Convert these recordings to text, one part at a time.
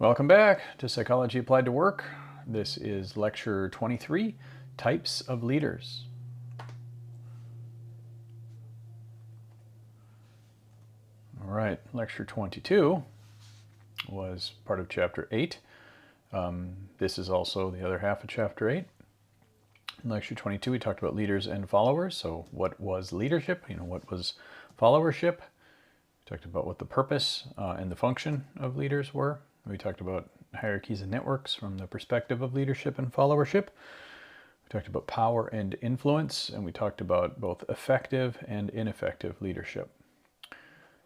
Welcome back to Psychology Applied to Work. This is lecture 23, Types of Leaders. All right, lecture 22 was part of chapter 8. This is also the other half of chapter 8. In lecture 22, we talked about leaders and followers. So what was leadership? What was followership? We talked about what the purpose and the function of leaders were. We talked about hierarchies and networks from the perspective of leadership and followership. We talked about power and influence, and we talked about both effective and ineffective leadership.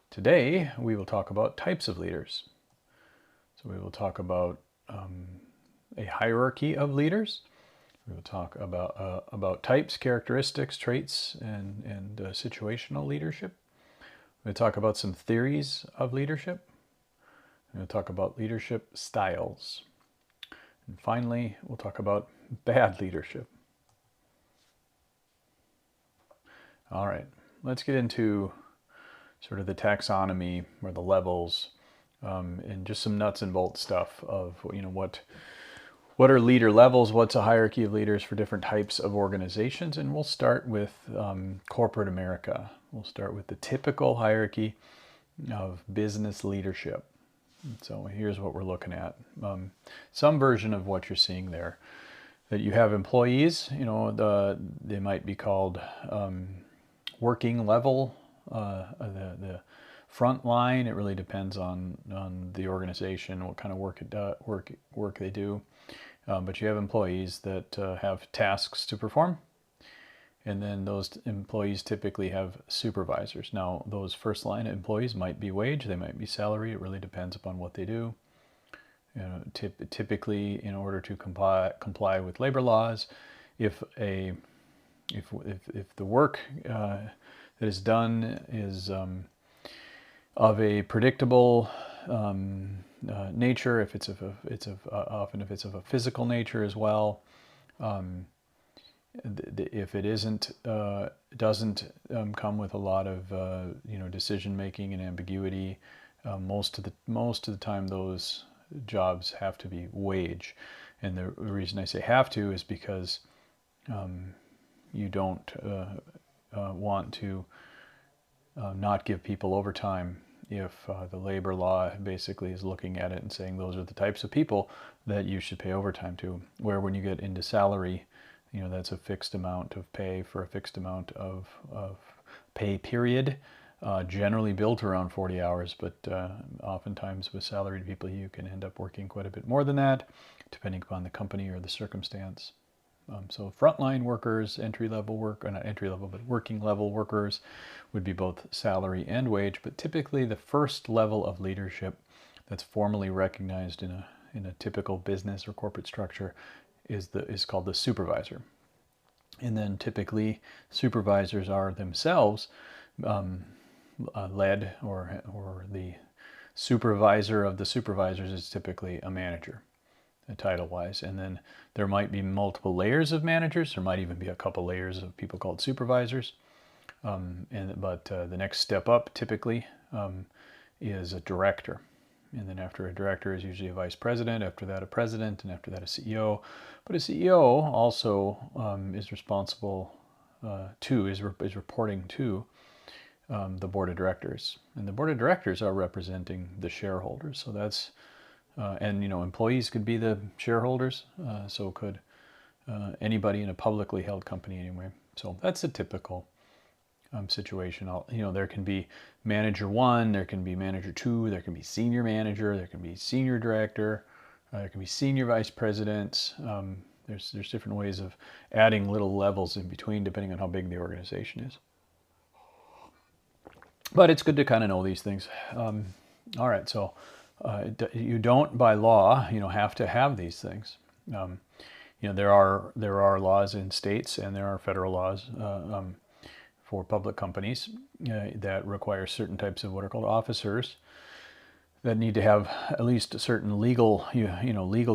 Today, we will talk about types of leaders. So we will talk about a hierarchy of leaders. We will talk about types, characteristics, traits, and situational leadership. We'll talk about some theories of leadership. We'll talk about leadership styles. And finally, we'll talk about bad leadership. All right, let's get into sort of the taxonomy or the levels and just some nuts and bolts stuff of what are leader levels, what's a hierarchy of leaders for different types of organizations. And we'll start with corporate America. We'll start with the typical hierarchy of business leadership. So here's what we're looking at. Some version of what you're seeing there. That you have employees, they might be called working level, the front line. It really depends on the organization, what kind of work they do. But you have employees that have tasks to perform. And then those employees typically have supervisors. Now, those first line employees might be wage, they might be salary. It really depends upon what they do. Typically, in order to comply with labor laws, if the work that is done is of a predictable nature, if it's of a physical nature as well. If it doesn't come with a lot of decision making and ambiguity, most of the time those jobs have to be wage. And the reason I say have to is because you don't want to not give people overtime if the labor law basically is looking at it and saying those are the types of people that you should pay overtime to. Where when you get into salary, that's a fixed amount of pay for a fixed amount of pay period, generally built around 40 hours, but oftentimes with salaried people you can end up working quite a bit more than that, depending upon the company or the circumstance. So frontline workers, entry-level work, or not entry-level, but working-level workers would be both salary and wage, but typically the first level of leadership that's formally recognized in a typical business or corporate structure is called the supervisor. And then typically supervisors are themselves led, or the supervisor of the supervisors is typically a manager, title-wise. And then there might be multiple layers of managers. There might even be a couple layers of people called supervisors. But the next step up typically is a director. And then after a director is usually a vice president, after that a president, and after that a CEO. But a CEO also is responsible is reporting to the board of directors. And the board of directors are representing the shareholders. So that's, and employees could be the shareholders, so could anybody in a publicly held company anyway. So that's a typical situation. There can be manager 1, there can be manager 2, there can be senior manager, there can be senior director, there can be senior vice presidents. There's different ways of adding little levels in between depending on how big the organization is. But it's good to kind of know these things. All right, so you don't by law, have to have these things. There are laws in states and there are federal laws for public companies that require certain types of what are called officers that need to have at least certain legal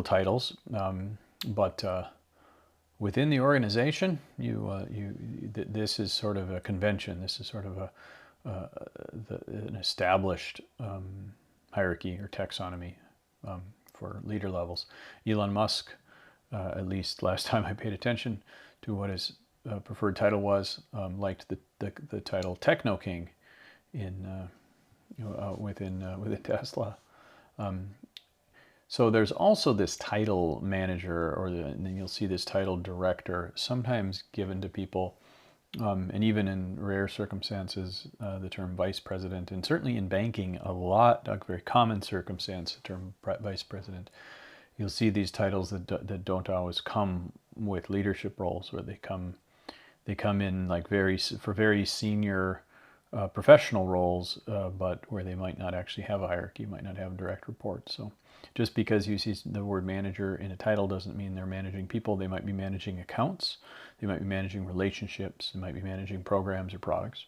titles. But within the organization, this is sort of a convention. This is sort of an established hierarchy or taxonomy for leader levels. Elon Musk, at least last time I paid attention to what his preferred title was, liked the title Techno King in within Tesla. So there's also this title manager, and then you'll see this title director, sometimes given to people, and even in rare circumstances, the term vice president, and certainly in banking, a very common circumstance, the term vice president. You'll see these titles that don't always come with leadership roles, where they come in like for very senior professional roles, but where they might not actually have a hierarchy, might not have direct reports. So just because you see the word manager in a title doesn't mean they're managing people. They might be managing accounts, they might be managing relationships, they might be managing programs or products.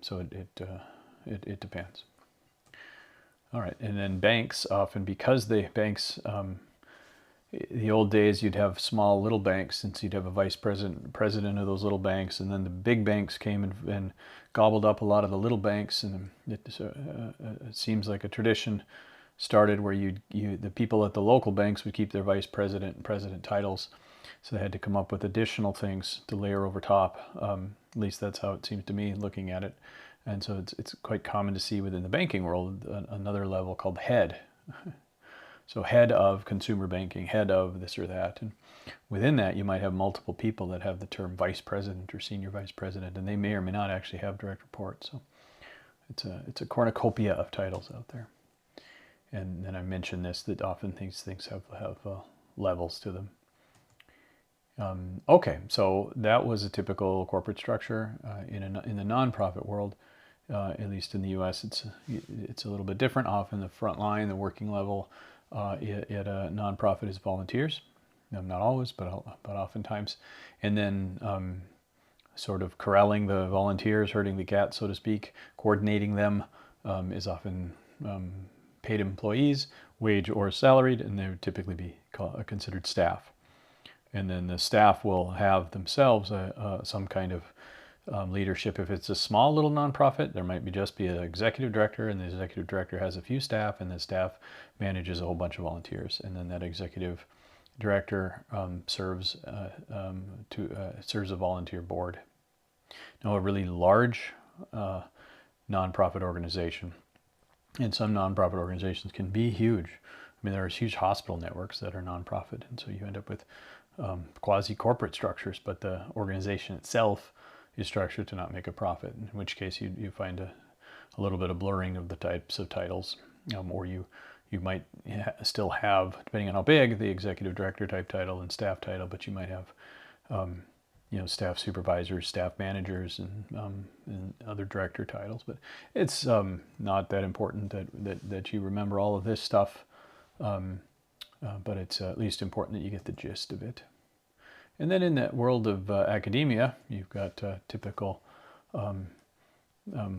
So it depends. All right, and then banks often, because the old days you'd have small little banks, since you'd have a vice president of those little banks, and then the big banks came and gobbled up a lot of the little banks, and it seems like a tradition started where the people at the local banks would keep their vice president and president titles, so they had to come up with additional things to layer over top. At least that's how it seems to me looking at it. And so it's quite common to see within the banking world another level called head. So head of consumer banking, head of this or that. And within that, you might have multiple people that have the term vice president or senior vice president, and they may or may not actually have direct reports. So it's a cornucopia of titles out there. And then I mentioned this, that often these things have levels to them. Okay, so that was a typical corporate structure. In the nonprofit world, at least in the U.S., it's a little bit different. Often the front line, the working level at a nonprofit is volunteers. Not always, but oftentimes. And then sort of corralling the volunteers, herding the cats, so to speak, coordinating them is often paid employees, wage or salaried, and they would typically be considered staff. And then the staff will have themselves some kind of leadership. If it's a small little nonprofit, there might just be an executive director, and the executive director has a few staff, and the staff manages a whole bunch of volunteers. And then that executive director serves a volunteer board. Now, a really large nonprofit organization, and some nonprofit organizations can be huge. I mean, there are huge hospital networks that are nonprofit, and so you end up with quasi-corporate structures, but the organization itself is structured to not make a profit, in which case you find a little bit of blurring of the types of titles, or you might still have, depending on how big, the executive director type title and staff title, but you might have staff supervisors, staff managers, and other director titles. But it's not that important that you remember all of this stuff, but it's at least important that you get the gist of it. And then in that world of academia, you've got typical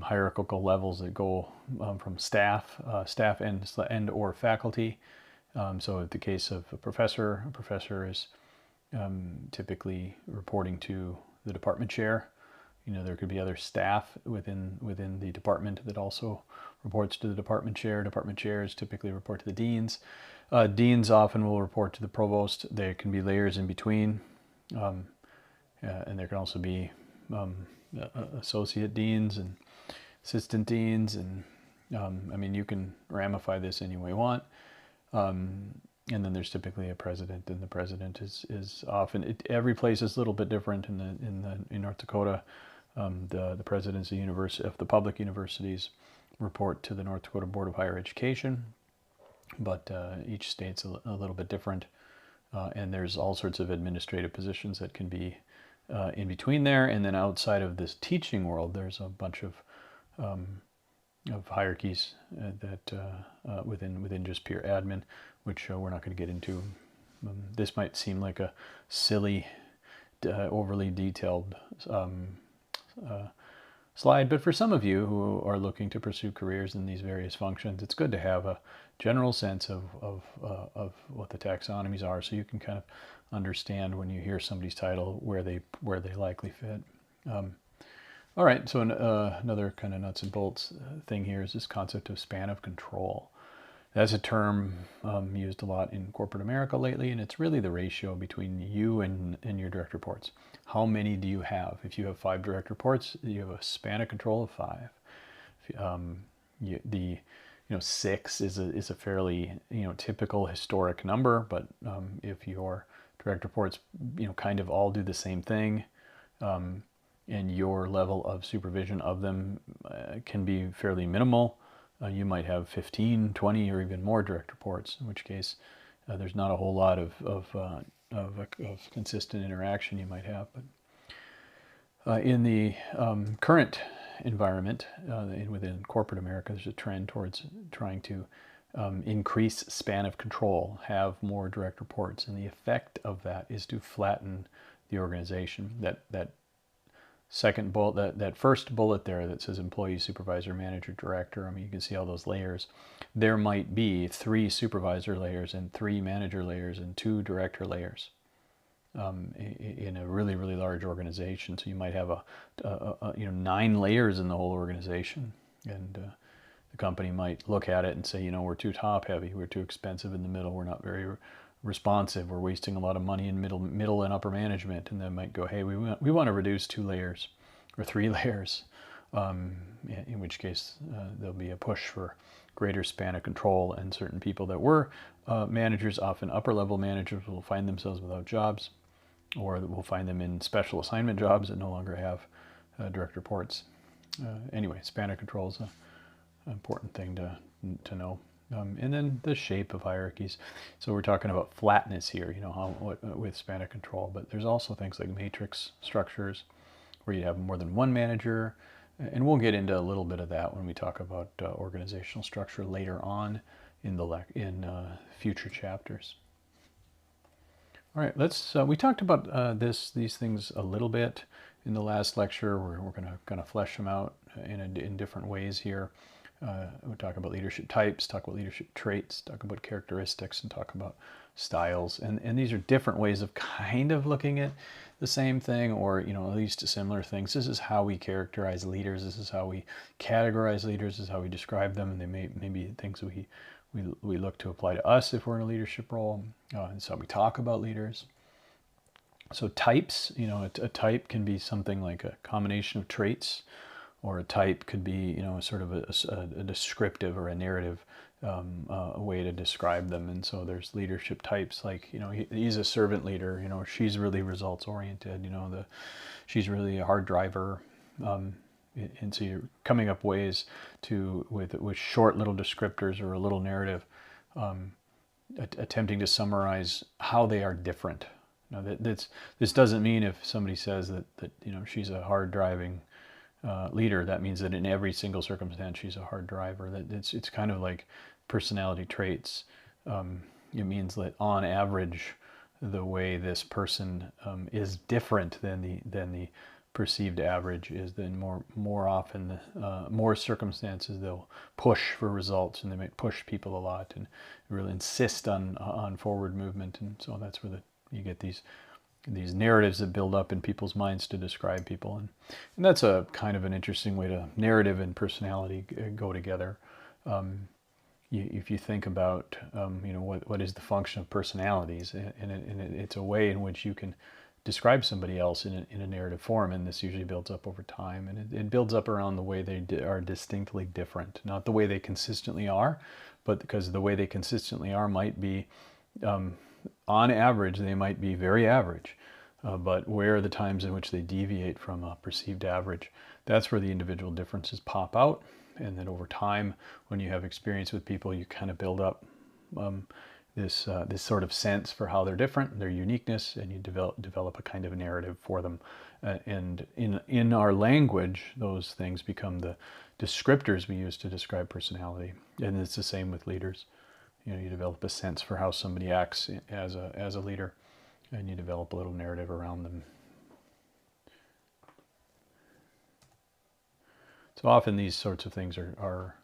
hierarchical levels that go from staff and or faculty. So in the case of a professor is typically reporting to the department chair. There could be other staff within the department that also reports to the department chair. Department chairs typically report to the deans. Deans often will report to the provost. There can be layers in between, and there can also be associate deans and assistant deans, and I mean, you can ramify this any way you want. And then there's typically a president, and the president is often, every place is a little bit different. In North Dakota, the presidents of the public universities report to the North Dakota Board of Higher Education, but each state's a little bit different, and there's all sorts of administrative positions that can be in between there. And then outside of this teaching world, there's a bunch of hierarchies that within just pure admin, which we're not going to get into. This might seem like a silly, overly detailed slide, but for some of you who are looking to pursue careers in these various functions, it's good to have a general sense of what the taxonomies are, so you can kind of understand when you hear somebody's title where they likely fit. All right, so another kind of nuts and bolts thing here is this concept of span of control. That's a term used a lot in corporate America lately, and it's really the ratio between you and your direct reports. How many do you have? If you have 5 direct reports, you have a span of control of 5. The 6 is a fairly typical historic number, but if your direct reports kind of all do the same thing, and your level of supervision of them can be fairly minimal, you might have 15, 20, or even more direct reports, in which case there's not a whole lot of consistent interaction you might have. But in the current environment, within corporate America, there's a trend towards trying to increase span of control, have more direct reports, and the effect of that is to flatten the organization. That second bullet, that first bullet there that says employee, supervisor, manager, director, I mean, you can see all those layers. There might be 3 supervisor layers and 3 manager layers and 2 director layers in a really, really large organization. So you might have 9 layers in the whole organization, and the company might look at it and say, we're too top heavy, we're too expensive in the middle, we're not very responsive, we're wasting a lot of money in middle and upper management, and they might go, hey, we want to reduce 2 layers or 3 layers, in which case there'll be a push for greater span of control, and certain people that were managers, often upper level managers, will find themselves without jobs, or we'll find them in special assignment jobs that no longer have direct reports. Anyway, span of control is an important thing to know. And then the shape of hierarchies. So we're talking about flatness here, with span of control. But there's also things like matrix structures, where you have more than one manager. And we'll get into a little bit of that when we talk about organizational structure later on in future chapters. All right, we talked about these things a little bit in the last lecture. We're going to kind of flesh them out in different ways here. We'll talk about leadership types, talk about leadership traits, talk about characteristics, and talk about styles. And these are different ways of kind of looking at the same thing, or at least similar things. This is how we characterize leaders. This is how we categorize leaders. This is how we describe them. And they may be things we look to apply to us if we're in a leadership role. And so we talk about leaders. So types, a type can be something like a combination of traits, or a type could be, sort of a descriptive or a narrative way to describe them. And so there's leadership types, like, he's a servant leader, she's really results oriented, she's really a hard driver. And so you're coming up ways with short little descriptors or a little narrative, attempting to summarize how they are different. Now this doesn't mean if somebody says that she's a hard driving leader, that means that in every single circumstance she's a hard driver. That it's kind of like personality traits. It means that on average, the way this person is different than the perceived average is then more often more circumstances they'll push for results, and they might push people a lot and really insist on forward movement. And so that's where you get these narratives that build up in people's minds to describe people, and that's a kind of an interesting way to narrative and personality go together. If you think about what is the function of personalities, and it's a way in which you can describe somebody else in a narrative form, and this usually builds up over time, and it builds up around the way they are distinctly different, not the way they consistently are, but because the way they consistently are might be on average, they might be very average, but where are the times in which they deviate from a perceived average? That's where the individual differences pop out. And then over time, when you have experience with people, you kind of build up this sort of sense for how they're different, their uniqueness, and you develop a kind of narrative for them. And in our language, those things become the descriptors we use to describe personality. And it's the same with leaders. You develop a sense for how somebody acts as a leader, and you develop a little narrative around them. So often these sorts of things are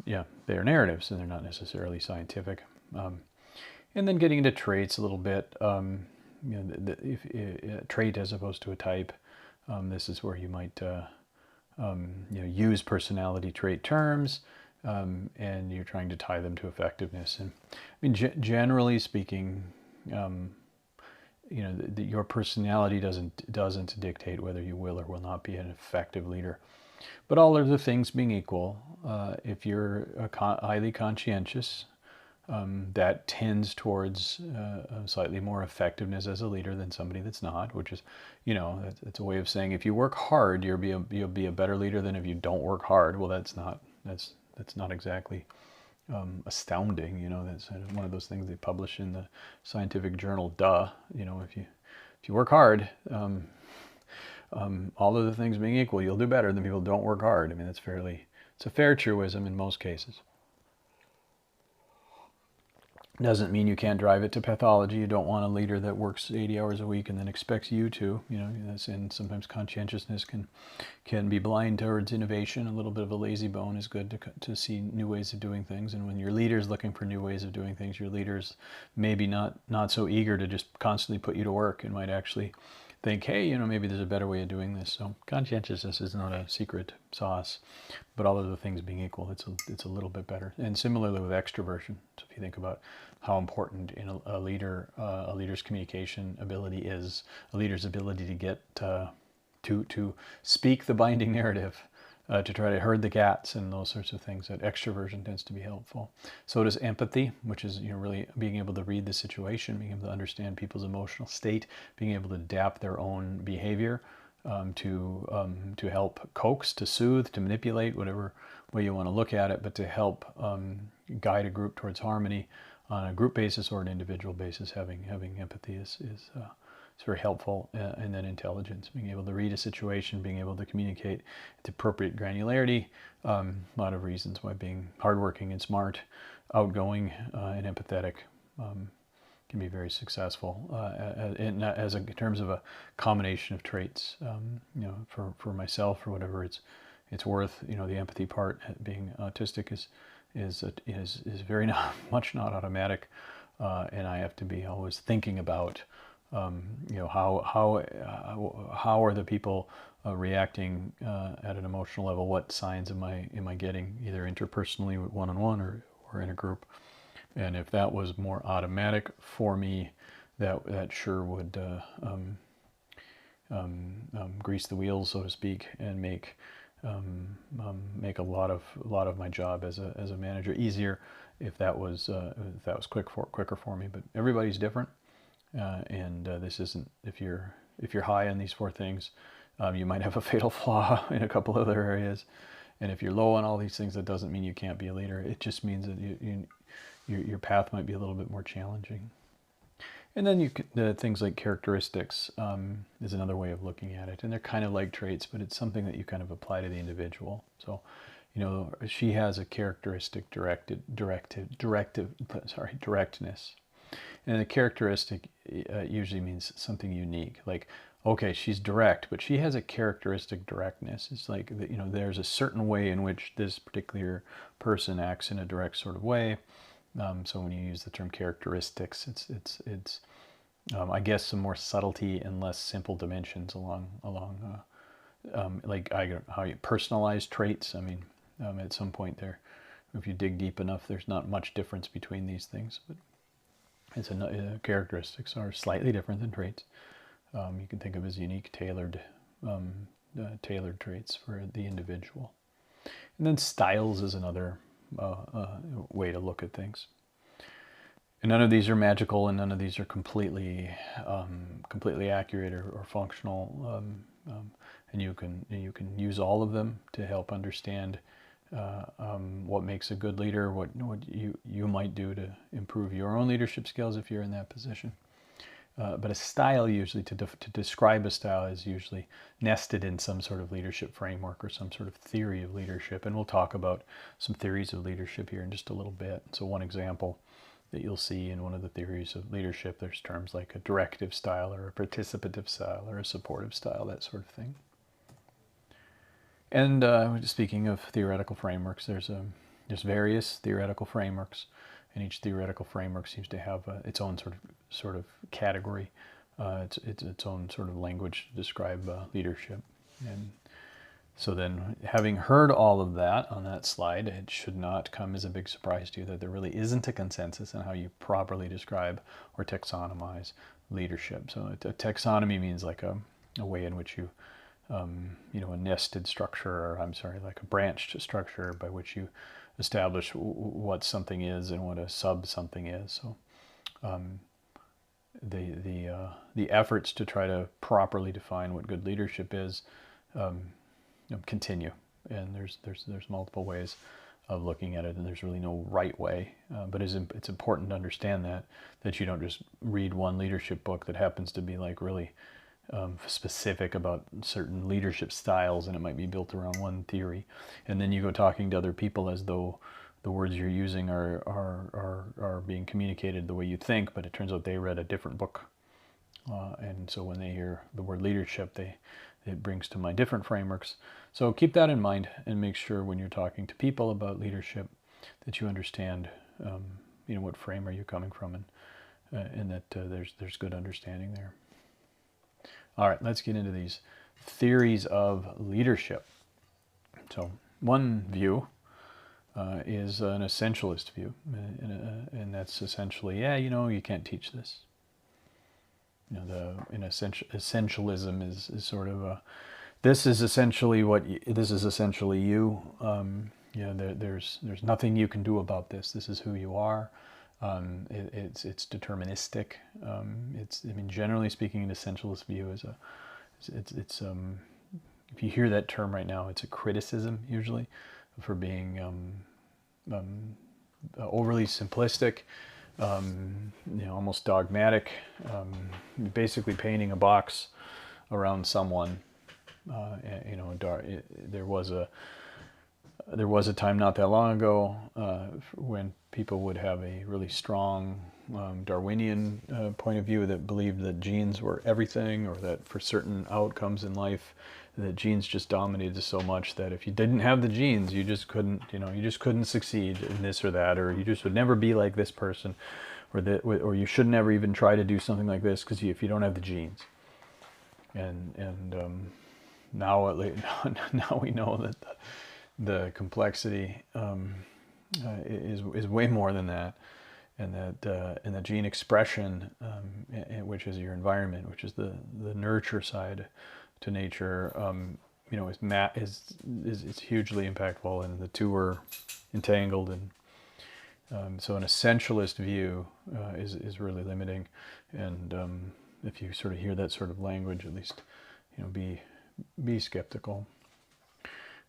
they're narratives, and they're not necessarily scientific. And then getting into traits a little bit, if a trait as opposed to a type, this is where you might use personality trait terms. and you're trying to tie them to effectiveness. And I mean, generally speaking, your personality doesn't dictate whether you will or will not be an effective leader. But all other things being equal, if you're highly conscientious, that tends towards slightly more effectiveness as a leader than somebody that's not, which is, it's a way of saying if you work hard, you'll be a better leader than if you don't work hard. Well, that's not exactly astounding. That's one of those things they publish in the scientific journal. Duh. If you work hard, all of the things being equal, you'll do better than people who don't work hard. I mean, it's a fair truism in most cases. Doesn't mean you can't drive it to pathology. You don't want a leader that works 80 hours a week and then expects you to. And sometimes conscientiousness can be blind towards innovation. A little bit of a lazy bone is good to see new ways of doing things. And when your leader's looking for new ways of doing things, your leader's maybe not so eager to just constantly put you to work and might actually think, hey, maybe there's a better way of doing this. So conscientiousness is not a secret sauce, but all of the things being equal, it's a little bit better. And similarly with extroversion. So if you think about how important in a leader's communication ability is, a leader's ability to get to speak the binding narrative, to try to herd the cats and those sorts of things, that extroversion tends to be helpful. So does empathy, which is really being able to read the situation, being able to understand people's emotional state, being able to adapt their own behavior to help coax, to soothe, to manipulate, whatever way you want to look at it, but to help guide a group towards harmony on a group basis or an individual basis. Having empathy is very helpful. And then intelligence, being able to read a situation, being able to communicate at the appropriate granularity. A lot of reasons why being hardworking and smart, outgoing, and empathetic can be very successful in terms of a combination of traits. For myself, for whatever it's worth, the empathy part, being autistic is very much not automatic, and I have to be always thinking about how are the people reacting at an emotional level? What signs am I getting, either interpersonally, one-on-one, or in a group? And if that was more automatic for me, that sure would grease the wheels, so to speak, and make a lot of my job as a manager easier if that was quicker for me. But everybody's different. And this isn't, if you're high on these four things, you might have a fatal flaw in a couple other areas. And if you're low on all these things, that doesn't mean you can't be a leader. It just means that your path might be a little bit more challenging. And then things like characteristics is another way of looking at it. And they're kind of like traits, but it's something that you kind of apply to the individual. So, she has a characteristic directness. And the characteristic usually means something unique. Like, okay, she's direct, but she has a characteristic directness. It's like, there's a certain way in which this particular person acts in a direct sort of way. So when you use the term characteristics, it's I guess some more subtlety and less simple dimensions along how you personalize traits. I mean, at some point there, if you dig deep enough, there's not much difference between these things, but characteristics are slightly different than traits. You can think of as unique, tailored traits for the individual. And then styles is another way to look at things. And none of these are magical, and none of these are completely accurate or functional. And you can use all of them to help understand what makes a good leader, what you might do to improve your own leadership skills if you're in that position. But a style, usually, to describe a style, is usually nested in some sort of leadership framework or some sort of theory of leadership. And we'll talk about some theories of leadership here in just a little bit. So one example that you'll see in one of the theories of leadership, there's terms like a directive style or a participative style or a supportive style, that sort of thing. And speaking of theoretical frameworks, there's various theoretical frameworks, and each theoretical framework seems to have its own sort of category, its own sort of language to describe leadership. And So then, having heard all of that on that slide, it should not come as a big surprise to you that there really isn't a consensus on how you properly describe or taxonomize leadership. So a taxonomy means like a way in which you, a nested structure, or I'm sorry, like a branched structure by which you establish what something is and what a sub something is. So the efforts to try to properly define what good leadership is continue, and there's multiple ways of looking at it, and there's really no right way. But it's important to understand that you don't just read one leadership book that happens to be like really specific about certain leadership styles, and it might be built around one theory, and then you go talking to other people as though the words you're using are being communicated the way you think, but it turns out they read a different book, and so when they hear the word leadership, it brings to mind different frameworks. So keep that in mind, and make sure when you're talking to people about leadership that you understand, what frame are you coming from, and that there's good understanding there. All right, let's get into these theories of leadership. So one view is an essentialist view, and that's essentially, you can't teach this. Essentialism is sort of this is essentially you. There's nothing you can do about this. This is who you are. It's deterministic. Generally speaking, an essentialist view is if you hear that term right now, it's a criticism usually for being overly simplistic, almost dogmatic, basically painting a box around someone. There was a time not that long ago when people would have a really strong Darwinian point of view that believed that genes were everything, or that for certain outcomes in life, that genes just dominated so much that if you didn't have the genes, you just couldn't succeed in this or that, or you just would never be like this person, or you should never even try to do something like this because if you don't have the genes. And now we know that the complexity is way more than that, and the gene expression, which is your environment, which is the nurture side to nature, is hugely impactful, and the two are entangled, and so an essentialist view is really limiting, and if you sort of hear that sort of language, at least be skeptical.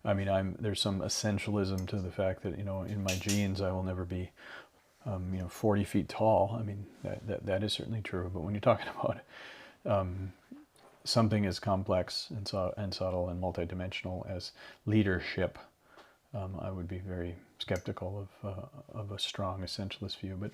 There's some essentialism to the fact that in my genes I will never be 40 feet tall. That is certainly true. But when you're talking about something as complex and subtle and multidimensional as leadership, I would be very skeptical of a strong essentialist view. But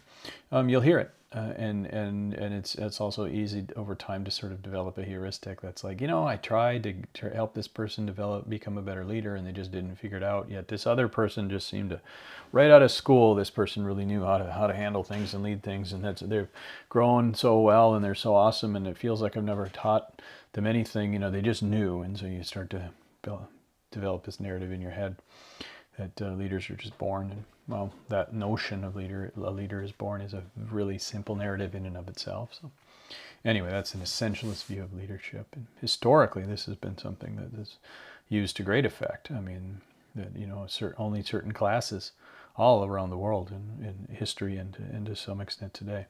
you'll hear it, and it's also easy over time to sort of develop a heuristic that's like, I tried to help this person become a better leader, and they just didn't figure it out. Yet this other person just seemed to, right out of school, this person really knew how to handle things and lead things, and they've grown so well, and they're so awesome, and it feels like I've never taught them anything. They just knew, and so you start to develop this narrative in your head that leaders are just born, and well, that notion of a leader is born is a really simple narrative in and of itself. So anyway, that's an essentialist view of leadership, and historically this has been something that is used to great effect. Only certain classes all around the world in history and to some extent today,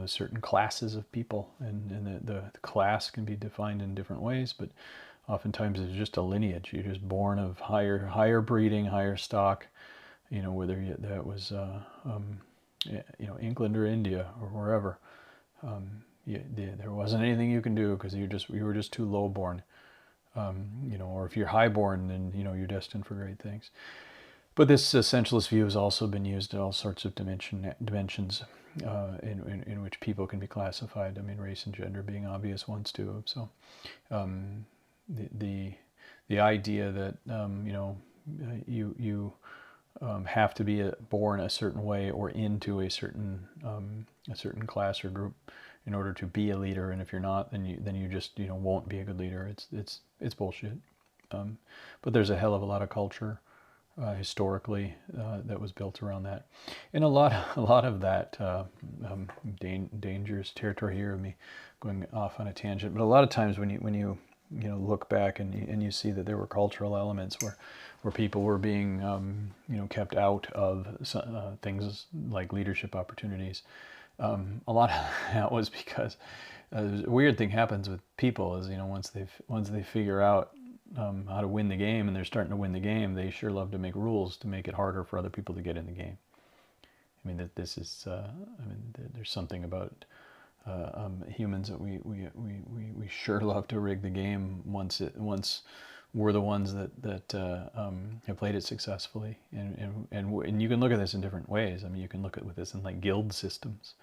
certain classes of people, and the class can be defined in different ways, but oftentimes it's just a lineage. You're just born of higher breeding, higher stock, whether that was England or India or wherever. There wasn't anything you can do because you were just too low born, or if you're high born, then you're destined for great things. But this essentialist view has also been used in all sorts of dimensions in which people can be classified. Race and gender being obvious ones too. So the idea that you have to be born a certain way or into a certain class or group in order to be a leader, and if you're not, then you just won't be a good leader. It's bullshit. But there's a hell of a lot of culture historically that was built around that, and a lot of that dangerous territory here of me going off on a tangent. But a lot of times when you look back and you see that there were cultural elements where people were being kept out of things like leadership opportunities. A lot of that was because a weird thing happens with people is once they figure out how to win the game, and they're starting to win the game, they sure love to make rules to make it harder for other people to get in the game. I mean, that this is there's something about humans that we sure love to rig the game once we're the ones that have played it successfully, and you can look at this in different ways. I mean, you can look at this in like guild systems.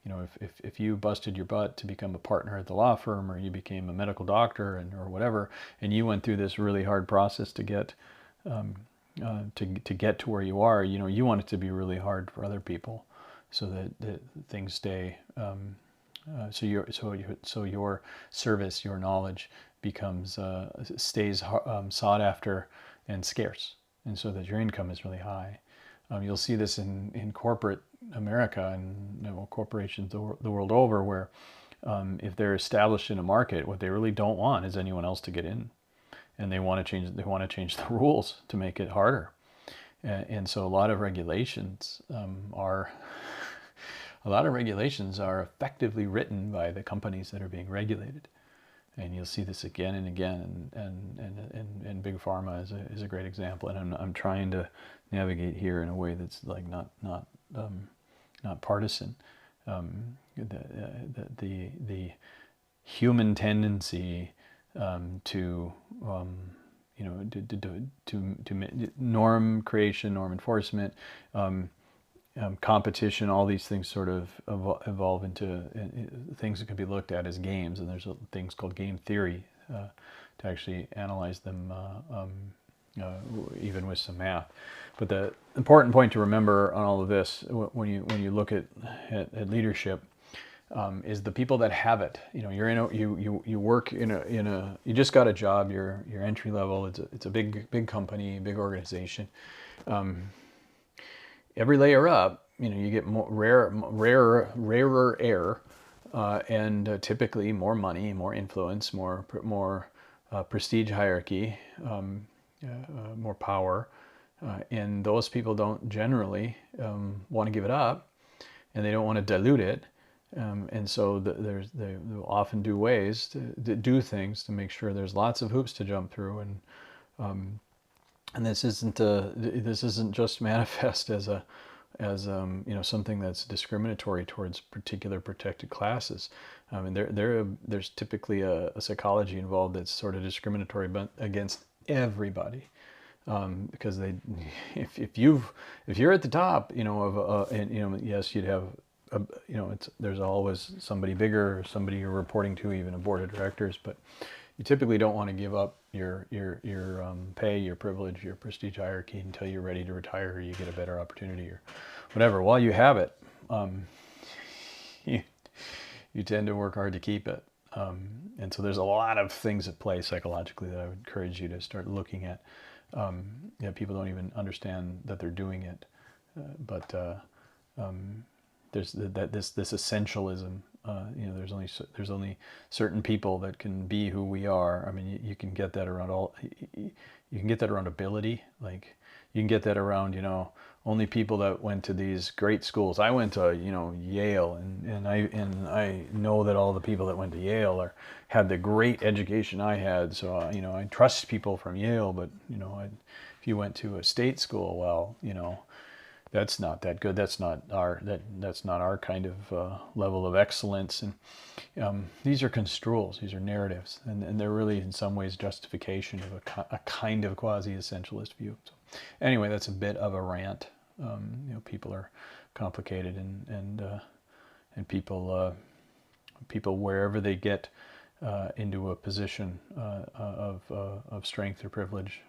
If you busted your butt to become a partner at the law firm, or you became a medical doctor or whatever, and you went through this really hard process to get to get to where you are, you want it to be really hard for other people, so that things stay. So your service, your knowledge becomes stays sought after and scarce, and so that your income is really high. You'll see this in corporate America and corporations the world over, where if they're established in a market, what they really don't want is anyone else to get in, and they want to change the rules to make it harder. And so a lot of regulations are effectively written by the companies that are being regulated. And you'll see this again and again, and big pharma is a great example. And I'm trying to navigate here in a way that's like not partisan. The human tendency to norm creation, norm enforcement, competition, all these things sort of evolve into things that can be looked at as games, and there's things called game theory to actually analyze them, even with some math. But the important point to remember on all of this, when you look at leadership, is the people that have it. You're you work in a you just got a job. You're entry level. It's a big company, big organization. Every layer up, you get more rarer air, and typically more money, more influence, more prestige hierarchy, more power, and those people don't generally want to give it up, and they don't want to dilute it, and so they will often do ways to do things to make sure there's lots of hoops to jump through, and this isn't just manifest as something that's discriminatory towards particular protected classes. I mean, there's typically a psychology involved that's sort of discriminatory, but against everybody, because if you're at the top, and yes, you'd have there's always somebody bigger, or somebody you're reporting to, even a board of directors, but you typically don't want to give up your pay, your privilege, your prestige hierarchy until you're ready to retire, or you get a better opportunity, or whatever. While you have it, you tend to work hard to keep it. And so there's a lot of things at play psychologically that I would encourage you to start looking at. People don't even understand that they're doing it, but there's this essentialism. There's only certain people that can be who we are. I mean, you can get that around you can get that around ability. Like, you can get that around, only people that went to these great schools. I went to, Yale, and I know that all the people that went to Yale had the great education I had. So, I trust people from Yale, but, if you went to a state school, well, that's not that good. That's not our kind of level of excellence. And these are construals. These are narratives, and they're really in some ways justification of a kind of quasi-essentialist view. So anyway, that's a bit of a rant. People are complicated, and people wherever they get into a position of strength or privilege.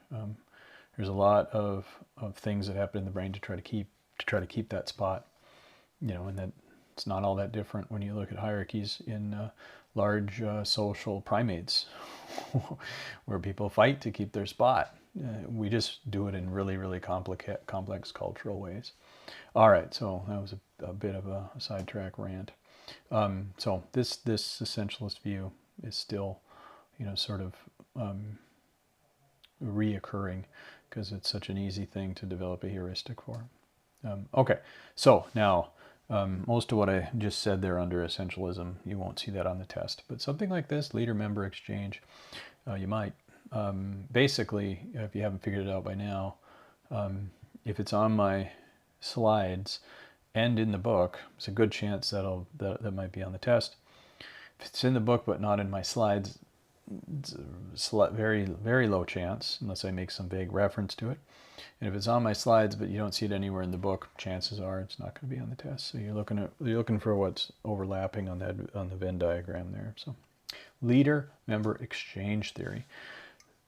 There's a lot of things that happen in the brain to try to keep that spot, and that it's not all that different when you look at hierarchies in large social primates, where people fight to keep their spot. We just do it in really, really complex cultural ways. All right, so that was a bit of a sidetrack rant. So this essentialist view is still, sort of reoccurring because it's such an easy thing to develop a heuristic for. Okay, so now most of what I just said there under essentialism, you won't see that on the test. But something like this, leader-member exchange, you might. Basically, if you haven't figured it out by now, if it's on my slides and in the book, it's a good chance that might be on the test. If it's in the book but not in my slides, it's a very, very low chance, unless I make some vague reference to it. And if it's on my slides but you don't see it anywhere in the book, chances are it's not going to be on the test. So you're looking for what's overlapping on the Venn diagram there. So leader-member exchange theory.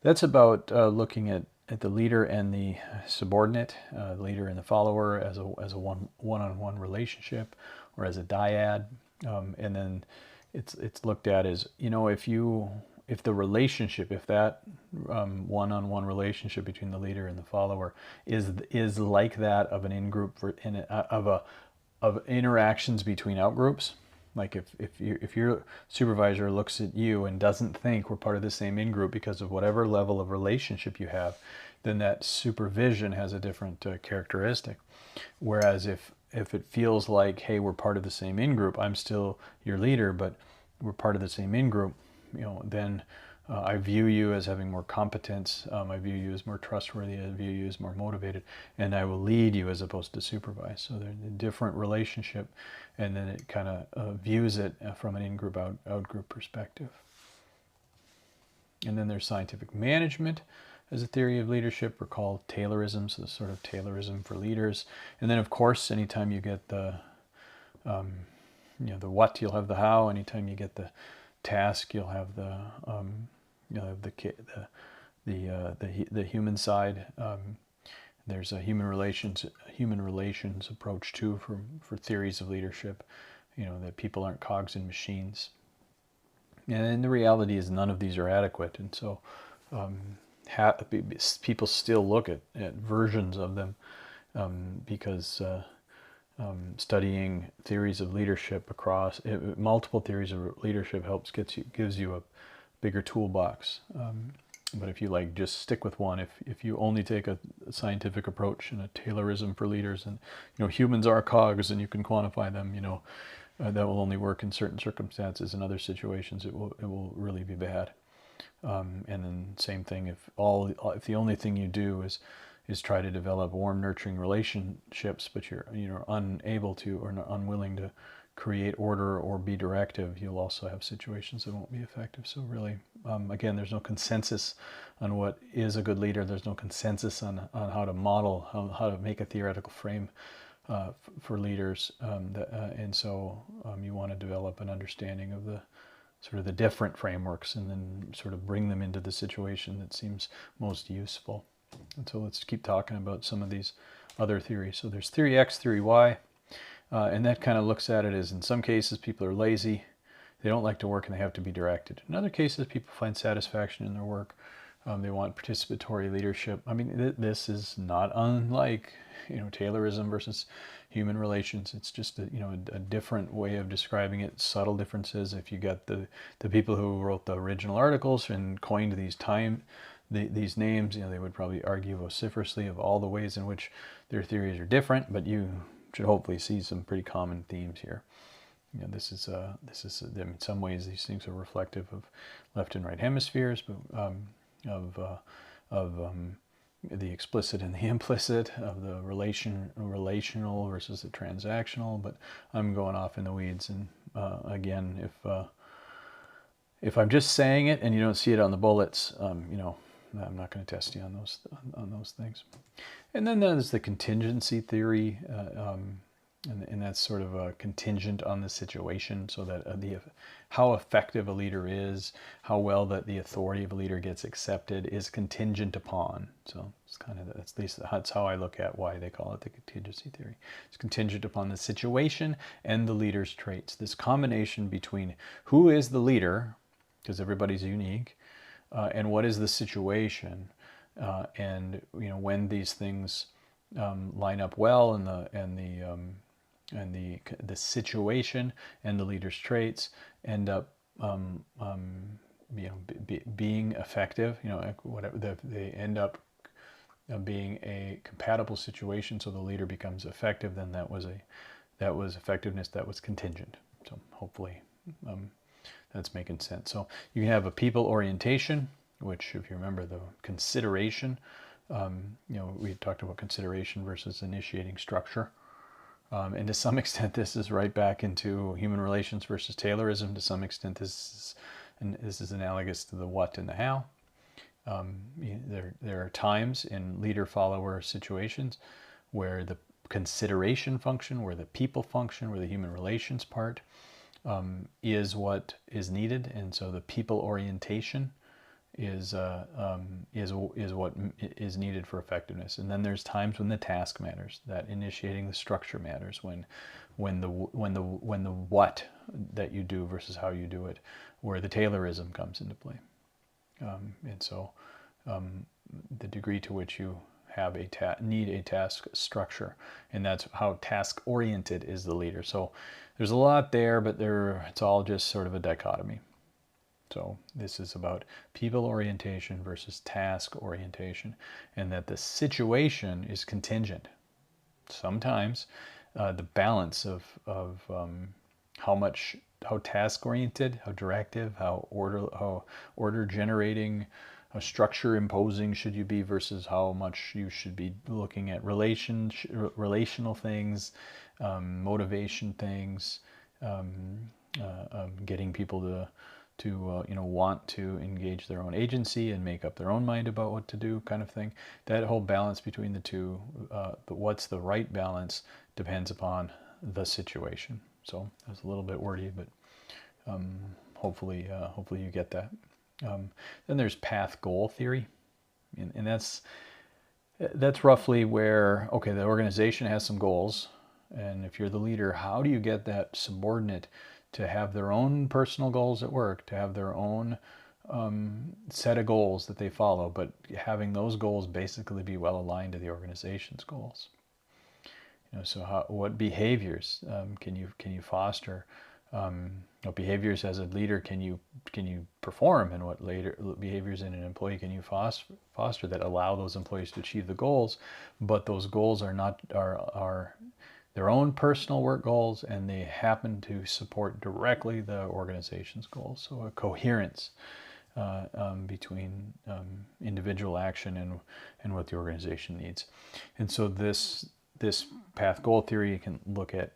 That's about looking at the leader and the subordinate, leader and the follower as a one-on-one relationship, or as a dyad, and then it's looked at as, if the relationship, if that one-on-one relationship between the leader and the follower is like that of an in-group of interactions between outgroups. Like if your supervisor looks at you and doesn't think we're part of the same in-group because of whatever level of relationship you have, then that supervision has a different characteristic. Whereas if it feels like, hey, we're part of the same in-group, I'm still your leader, but we're part of the same in-group, then I view you as having more competence, I view you as more trustworthy, I view you as more motivated, and I will lead you as opposed to supervise. So they're a different relationship, and then it kind of views it from an in-group, out-group perspective. And then there's scientific management as a theory of leadership, or called Taylorism, so sort of Taylorism for leaders. And then, of course, anytime you get the what, you'll have the how. Anytime you get the task, you'll have the human side. There's a human relations approach too for theories of leadership. That people aren't cogs in machines. And the reality is none of these are adequate, and so people still look at versions of them because studying theories of leadership across multiple theories of leadership gives you a bigger toolbox. But if you just stick with one, if you only take a scientific approach and a Taylorism for leaders, and humans are cogs and you can quantify them, that will only work in certain circumstances. In other situations, it will really be bad. And then same thing if the only thing you do is try to develop warm, nurturing relationships, but you're unable to or unwilling to create order or be directive, you'll also have situations that won't be effective. So really, again, there's no consensus on what is a good leader. There's no consensus on how to model, how to make a theoretical frame for leaders. And so you want to develop an understanding of the sort of the different frameworks and then sort of bring them into the situation that seems most useful. And so let's keep talking about some of these other theories. So there's theory X, theory Y. And that kind of looks at it as, in some cases, people are lazy, they don't like to work, and they have to be directed. In other cases, people find satisfaction in their work. They want participatory leadership. I mean, this is not unlike, Taylorism versus human relations. It's just a different way of describing it, subtle differences. If you got the people who wrote the original articles and coined these names, they would probably argue vociferously of all the ways in which their theories are different, but you should hopefully see some pretty common themes here. This is in some ways these things are reflective of left and right hemispheres, but of the explicit and the implicit, of the relational versus the transactional. But I'm going off in the weeds, and again, if I'm just saying it and you don't see it on the bullets, I'm not going to test you on those things. And then there's the contingency theory, and that's sort of contingent on the situation, so that how effective a leader is, how well that the authority of a leader gets accepted is contingent upon. So it's kind of, at least that's how I look at why they call it the contingency theory. It's contingent upon the situation and the leader's traits. This combination between who is the leader, because everybody's unique, and what is the situation, and when these things line up well, and the situation and the leader's traits end up being effective. Whatever they end up being a compatible situation, so the leader becomes effective. Then that was effectiveness that was contingent. So hopefully that's making sense. So you can have a people orientation, which, if you remember the consideration, we talked about consideration versus initiating structure. And to some extent, this is right back into human relations versus Taylorism. To some extent, this is analogous to the what and the how. There are times in leader-follower situations where the consideration function, where the people function, where the human relations part is what is needed, and so the people orientation is what is needed for effectiveness. And then there's times when the task matters, that initiating the structure matters, when the what that you do versus how you do it, where the Taylorism comes into play. And so the degree to which you have need a task structure, and that's how task oriented is the leader. So there's a lot there, but it's all just sort of a dichotomy. So this is about people orientation versus task orientation, and that the situation is contingent. Sometimes the balance of how task oriented, how directive, how order generating, how structure imposing should you be versus how much you should be looking at relational things, motivation things, getting people to want to engage their own agency and make up their own mind about what to do, kind of thing. That whole balance between the two, what's the right balance, depends upon the situation. So it was a little bit wordy, but hopefully you get that. Then there's path goal theory, and that's roughly where, okay, the organization has some goals, and if you're the leader, how do you get that subordinate to have their own personal goals at work, to have their own set of goals that they follow, but having those goals basically be well aligned to the organization's goals. So what behaviors can you foster? What behaviors as a leader can you perform, and what behaviors in an employee can you foster that allow those employees to achieve the goals, but those goals are their own personal work goals, and they happen to support directly the organization's goals. So a coherence between individual action and what the organization needs. And so this path goal theory can look at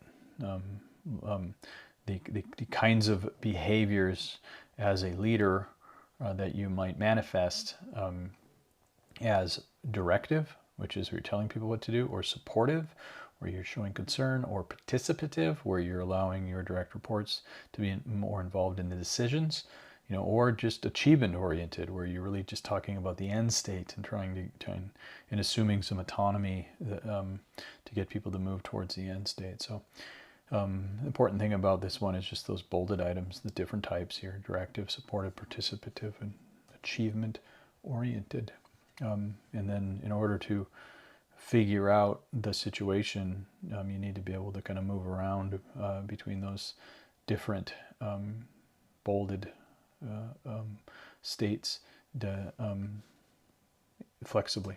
the kinds of behaviors as a leader that you might manifest as directive, which is where you're telling people what to do, or supportive, where you're showing concern, or participative, where you're allowing your direct reports to be more involved in the decisions, or just achievement oriented, where you're really just talking about the end state and trying and assuming some autonomy to get people to move towards the end state. So the important thing about this one is just those bolded items, the different types here: directive, supportive, participative, and achievement oriented. And then in order to figure out the situation, you need to be able to kind of move around between those different bolded states flexibly.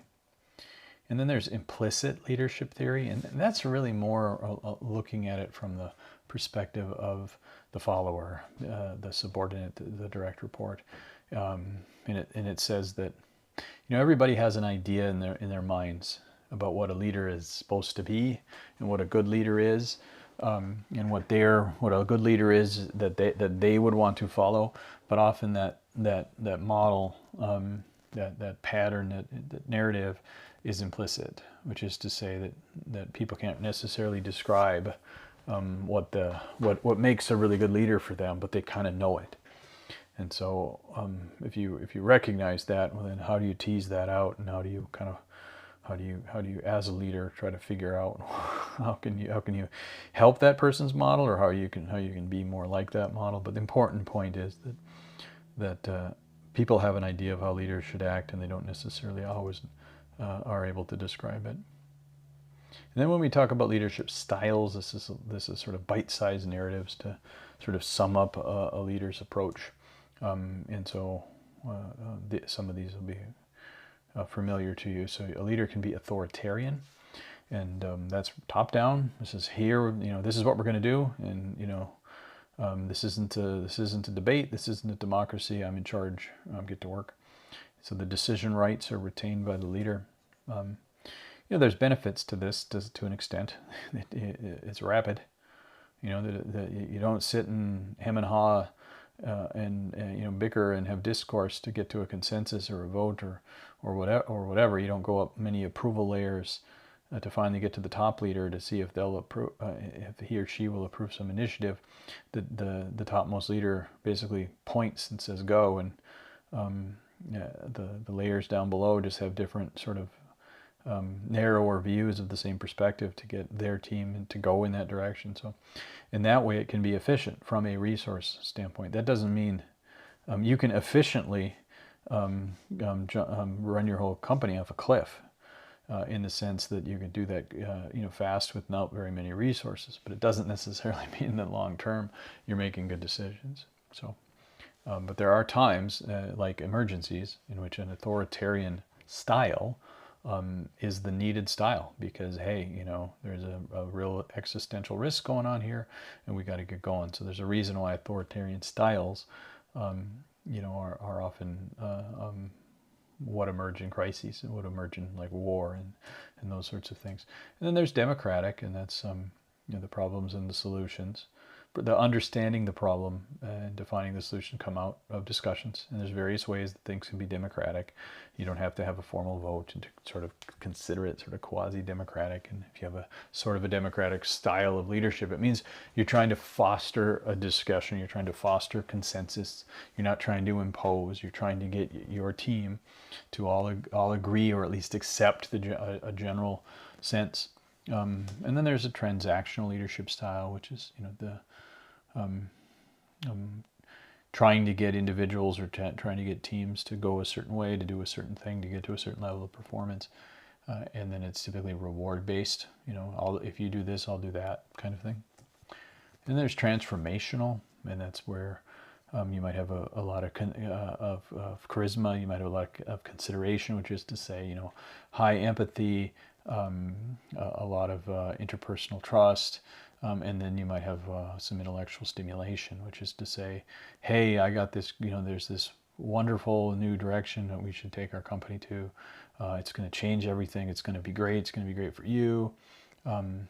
And then there's implicit leadership theory, and that's really more looking at it from the perspective of the follower, the subordinate, the direct report. And it says that everybody has an idea in their minds about what a leader is supposed to be, and what a good leader is, and what a good leader is that they would want to follow. But often that model, that pattern, that narrative is implicit, which is to say that people can't necessarily describe what makes a really good leader for them, but they kind of know it. And so if you recognize that, well, then how do you tease that out, and how do you as a leader try to figure out how can you help that person's model, or how you can be more like that model? But the important point is that people have an idea of how leaders should act, and they don't necessarily always are able to describe it. And then when we talk about leadership styles, this is sort of bite-sized narratives to sort of sum up a leader's approach. And so some of these will be familiar to you. So a leader can be authoritarian, and that's top down. This is here, this is what we're going to do, and this isn't a debate. This isn't a democracy. I'm in charge. Get to work. So the decision rights are retained by the leader. There's benefits to this to an extent. It's rapid. You don't sit and hem and haw and bicker and have discourse to get to a consensus or a vote or whatever. You don't go up many approval layers to finally get to the top leader to see if they'll approve, if he or she will approve some initiative. The topmost leader basically points and says go, and the layers down below just have different sort of narrower views of the same perspective to get their team to go in that direction. So in that way it can be efficient from a resource standpoint. That doesn't mean you can efficiently run your whole company off a cliff in the sense that you can do that fast without very many resources, but it doesn't necessarily mean that long term you're making good decisions. So but there are times like emergencies in which an authoritarian style is the needed style, because hey, there's a real existential risk going on here, and we got to get going. So there's a reason why authoritarian styles, are often what emerge in crises and what emerge in like war and those sorts of things. And then there's democratic, and that's the problems and the solutions. But the understanding the problem and defining the solution come out of discussions, and there's various ways that things can be democratic. You don't have to have a formal vote and to sort of consider it sort of quasi-democratic. And if you have a sort of a democratic style of leadership, it means you're trying to foster a discussion, you're trying to foster consensus, you're not trying to impose, you're trying to get your team to all agree or at least accept a general sense. And then there's a transactional leadership style, which is trying to get individuals or trying to get teams to go a certain way, to do a certain thing, to get to a certain level of performance. And then it's typically reward based. If you do this, I'll do that kind of thing. And there's transformational, and that's where you might have a lot of charisma. You might have a lot of consideration, which is to say, high empathy, a lot of interpersonal trust, and then you might have some intellectual stimulation, which is to say, hey, I got this, there's this wonderful new direction that we should take our company to. It's going to change everything. It's going to be great. It's going to be great for you. In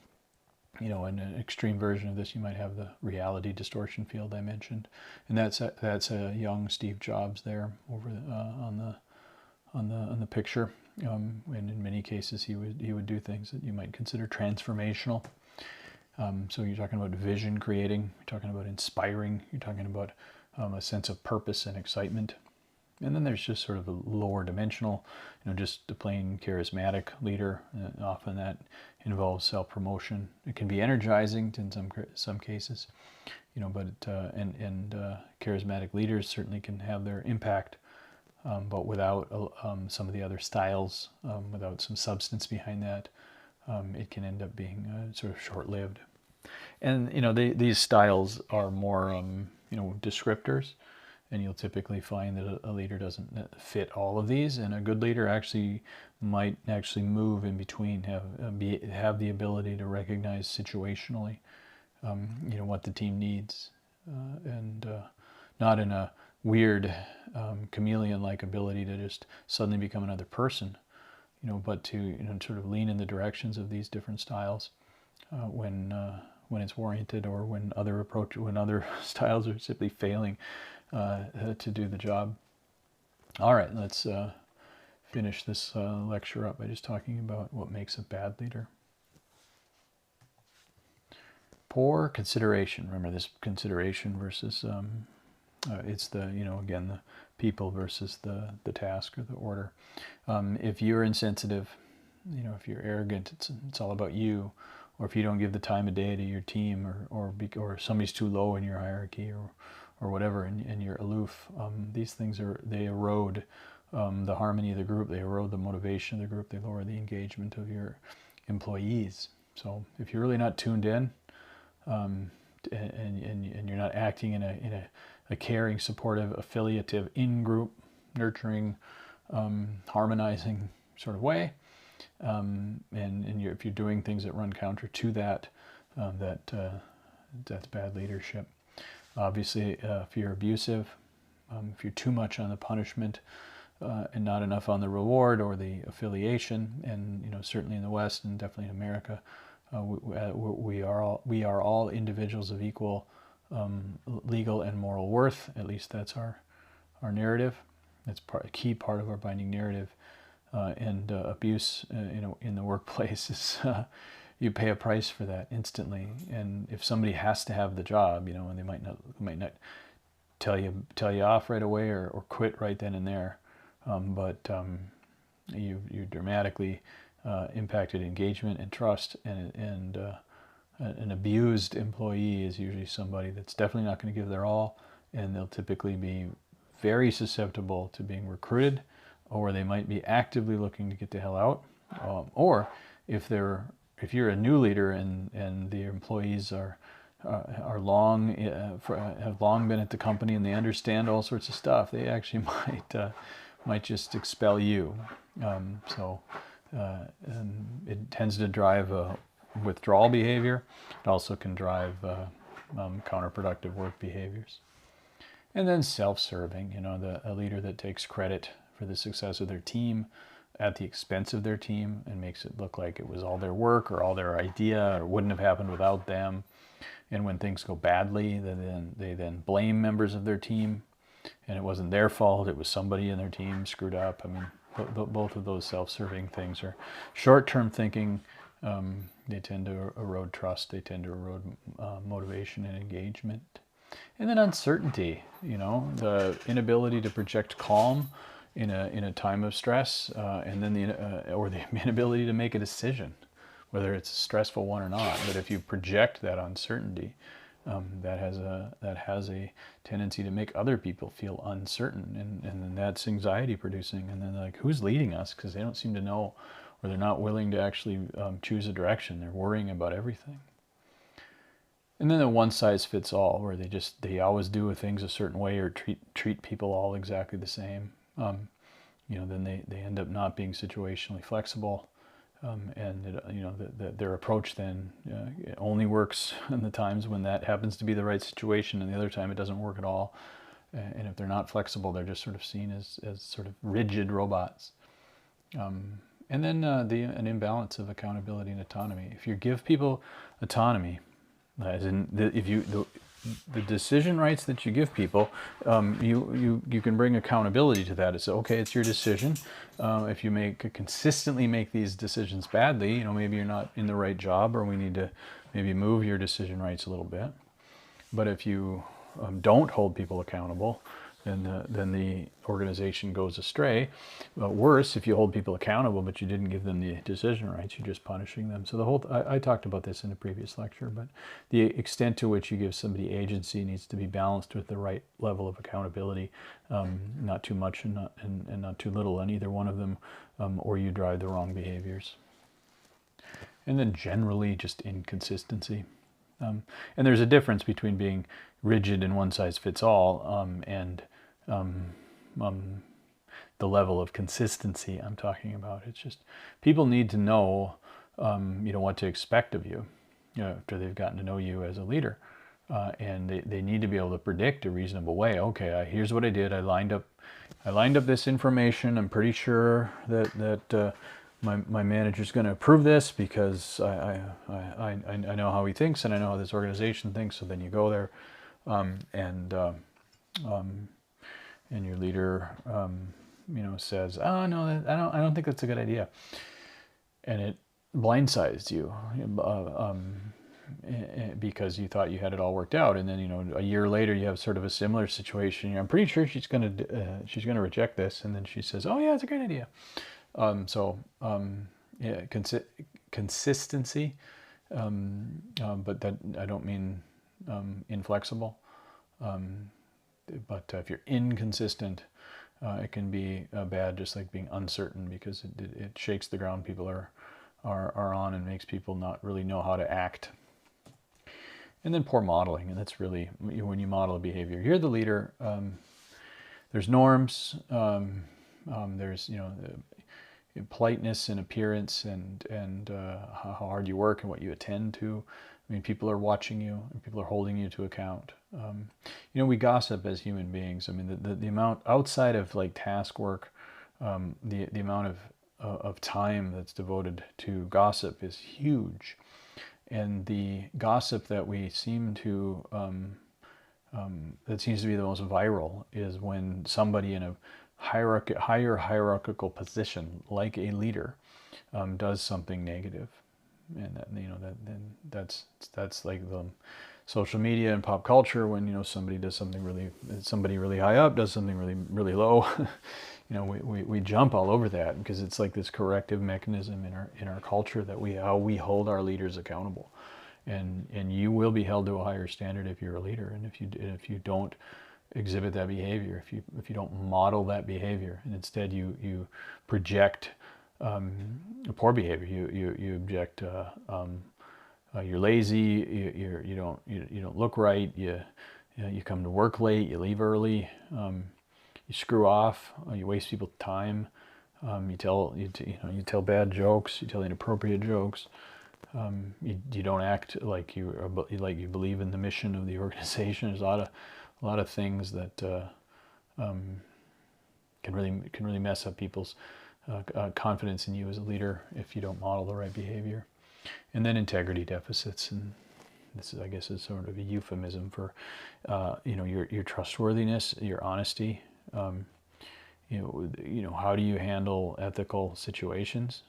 an extreme version of this, you might have the reality distortion field I mentioned, and that's a young Steve Jobs there over on the picture. And in many cases, he would do things that you might consider transformational. So you're talking about vision creating, you're talking about inspiring, you're talking about a sense of purpose and excitement. And then there's just sort of a lower dimensional, just a plain charismatic leader. Often that involves self-promotion. It can be energizing in some cases, but charismatic leaders certainly can have their impact, but without some of the other styles, without some substance behind that, it can end up being sort of short-lived. And these styles are more descriptors. And you'll typically find that a leader doesn't fit all of these, and a good leader might move in between, have the ability to recognize situationally, what the team needs, and not in a weird chameleon-like ability to just suddenly become another person, but to sort of lean in the directions of these different styles when it's warranted, or when other styles are simply failing to do the job. All right, let's finish this lecture up by just talking about what makes a bad leader. Poor consideration. Remember this consideration versus it's the again the people versus the task or the order. If you're insensitive, if you're arrogant, it's all about you. Or if you don't give the time of day to your team, or somebody's too low in your hierarchy, or or whatever, and you're aloof, these things they erode the harmony of the group, they erode the motivation of the group, they lower the engagement of your employees. So if you're really not tuned in, and you're not acting in a caring, supportive, affiliative, in-group, nurturing, harmonizing sort of way, and if you're doing things that run counter to that, that's bad leadership. Obviously, if you're abusive, if you're too much on the punishment and not enough on the reward or the affiliation, and certainly in the West and definitely in America, we are all individuals of equal legal and moral worth. At least that's our narrative. That's a key part of our binding narrative. And abuse, in the workplace is you pay a price for that instantly. And if somebody has to have the job, and they might not tell you off right away or quit right then and there, but you dramatically impacted engagement and trust, and an abused employee is usually somebody that's definitely not going to give their all, and they'll typically be very susceptible to being recruited, or they might be actively looking to get the hell out, or if you're a new leader and the employees have long been at the company and they understand all sorts of stuff, they actually might just expel you. And it tends to drive withdrawal behavior. It also can drive counterproductive work behaviors. And then self-serving, a leader that takes credit for the success of their team at the expense of their team and makes it look like it was all their work or all their idea or wouldn't have happened without them. And when things go badly, they then blame members of their team, and it wasn't their fault, it was somebody in their team screwed up. I mean, both of those self-serving things are short-term thinking. They tend to erode trust, they tend to erode motivation and engagement. And then uncertainty, the inability to project calm in a time of stress, and then the inability to make a decision, whether it's a stressful one or not. But if you project that uncertainty, that has a tendency to make other people feel uncertain, and then that's anxiety producing. And then who's leading us? Because they don't seem to know, or they're not willing to actually choose a direction. They're worrying about everything. And then the one size fits all, where they always do things a certain way or treat people all exactly the same. Then they end up not being situationally flexible, and their approach then only works in the times when that happens to be the right situation, and the other time it doesn't work at all. And if they're not flexible, they're just sort of seen as sort of rigid robots. And then an imbalance of accountability and autonomy. If you give people autonomy, as in the decision rights that you give people, you can bring accountability to that. It's okay, it's your decision. If you consistently make these decisions badly, maybe you're not in the right job, or we need to maybe move your decision rights a little bit. But if you don't hold people accountable, then the organization goes astray. Worse, if you hold people accountable but you didn't give them the decision rights, you're just punishing them. So I talked about this in a previous lecture, but the extent to which you give somebody agency needs to be balanced with the right level of accountability, not too much and not too little on either one of them, or you drive the wrong behaviors. And then generally just inconsistency. And there's a difference between being rigid and one size fits all, and the level of consistency I'm talking about. It's just people need to know, what to expect of you, after they've gotten to know you as a leader, and they need to be able to predict a reasonable way. Okay, here's what I did. I lined up this information. I'm pretty sure that my manager's going to approve this because I know how he thinks and I know how this organization thinks. So then you go there, and your leader, says, "Oh no, I don't think that's a good idea," and it blindsides you, because you thought you had it all worked out, and then a year later you have sort of a similar situation. I'm pretty sure she's gonna reject this, and then she says, "Oh yeah, it's a great idea." Consistency, but that I don't mean inflexible. but if you're inconsistent, it can be bad, just like being uncertain, because it shakes the ground people are on and makes people not really know how to act. And then poor modeling, and that's really when you model a behavior. You're the leader. There's norms. There's politeness and appearance, and how hard you work and what you attend to. I mean, people are watching you and people are holding you to account. We gossip as human beings. I mean, the amount outside of like task work, the amount of time that's devoted to gossip is huge. And the gossip that we seem to, that seems to be the most viral, is when somebody in a higher hierarchical position, like a leader, does something negative. And that's like the social media and pop culture, when somebody does something somebody really high up does something really low. We jump all over that, because it's like this corrective mechanism in our culture, that how we hold our leaders accountable, and you will be held to a higher standard if you're a leader, and if you don't exhibit that behavior, if you don't model that behavior, and instead you project poor behavior, you object. You're lazy. You don't look right. You come to work late. You leave early. You screw off. You waste people's time. You tell bad jokes. You tell inappropriate jokes. You don't act like you believe in the mission of the organization. There's a lot of things that can really mess up people's confidence in you as a leader if you don't model the right behavior. And then integrity deficits, and this is, I guess, is sort of a euphemism for your trustworthiness, your honesty. How do you handle ethical situations?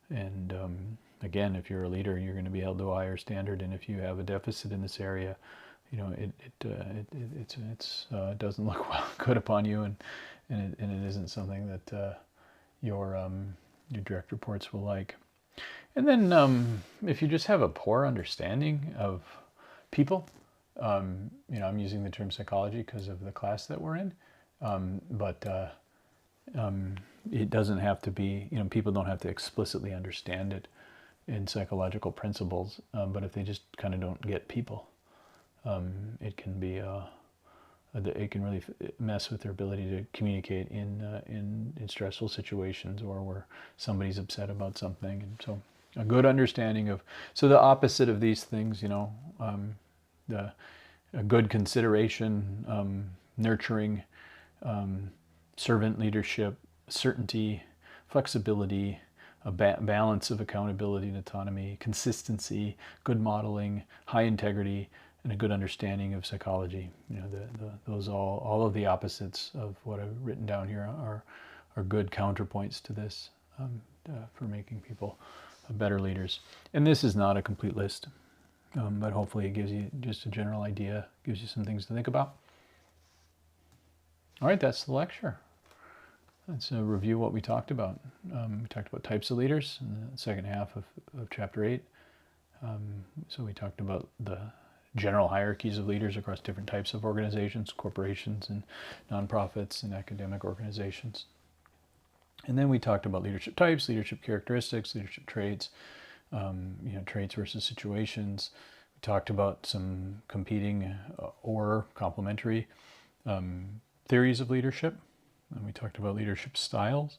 And again, if you're a leader, you're going to be held to a higher standard, and if you have a deficit in this area, it doesn't look good upon you, and it isn't something that your direct reports will like. And then if you just have a poor understanding of people, I'm using the term psychology because of the class that we're in, but it doesn't have to be, people don't have to explicitly understand it in psychological principles, but if they just kind of don't get people, it can be it can really mess with their ability to communicate in stressful situations, or where somebody's upset about something. And so a good understanding of, so the opposite of these things, a good consideration, nurturing, servant leadership, certainty, flexibility, a balance of accountability and autonomy, consistency, good modeling, high integrity, and a good understanding of psychology. Those all of the opposites of what I've written down here are good counterpoints to this, for making people better leaders. And this is not a complete list, but hopefully it gives you just a general idea, gives you some things to think about. All right, that's the lecture. Let's review what we talked about. We talked about types of leaders in the second half of chapter 8. So we talked about the general hierarchies of leaders across different types of organizations, corporations and nonprofits and academic organizations. And then we talked about leadership types, leadership characteristics, leadership traits, traits versus situations. We talked about some competing or complementary theories of leadership. And we talked about leadership styles.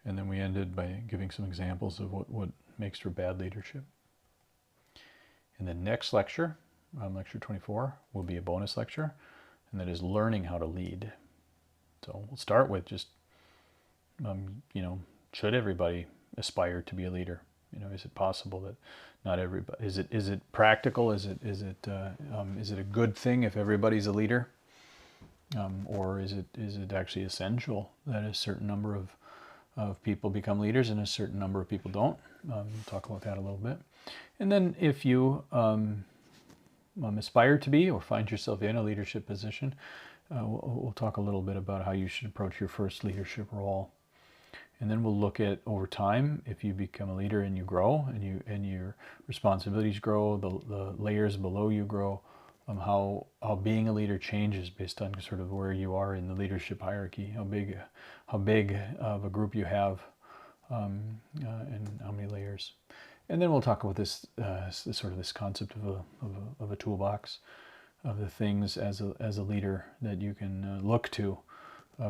And then we ended by giving some examples of what makes for bad leadership. In the next lecture, lecture 24, will be a bonus lecture, and that is learning how to lead. So we'll start with just, should everybody aspire to be a leader? Is it possible that not everybody? Is it practical? Is it a good thing if everybody's a leader, or is it actually essential that a certain number of people become leaders and a certain number of people don't? We'll talk about that a little bit, and then if you aspire to be or find yourself in a leadership position, we'll talk a little bit about how you should approach your first leadership role. And then we'll look at, over time, if you become a leader and you grow and your responsibilities grow, the layers below you grow, how being a leader changes based on sort of where you are in the leadership hierarchy, how big of a group you have, and how many layers. And then we'll talk about this sort of this concept of a toolbox of the things as a leader that you can look to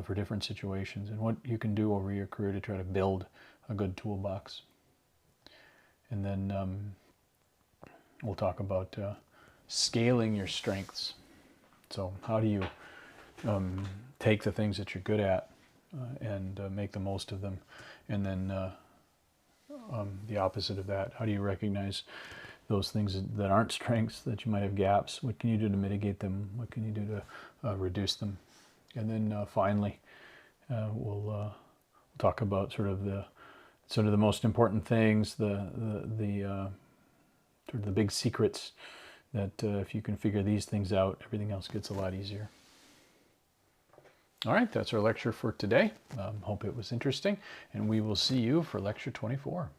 for different situations, and what you can do over your career to try to build a good toolbox. And then we'll talk about scaling your strengths. So how do you take the things that you're good at and make the most of them, and then the opposite of that, how do you recognize those things that aren't strengths, that you might have gaps? What can you do to mitigate them? What can you do to reduce them? And then finally, we'll talk about sort of the most important things, the sort of the big secrets that if you can figure these things out, everything else gets a lot easier. All right, that's our lecture for today. Hope it was interesting, and we will see you for lecture 24.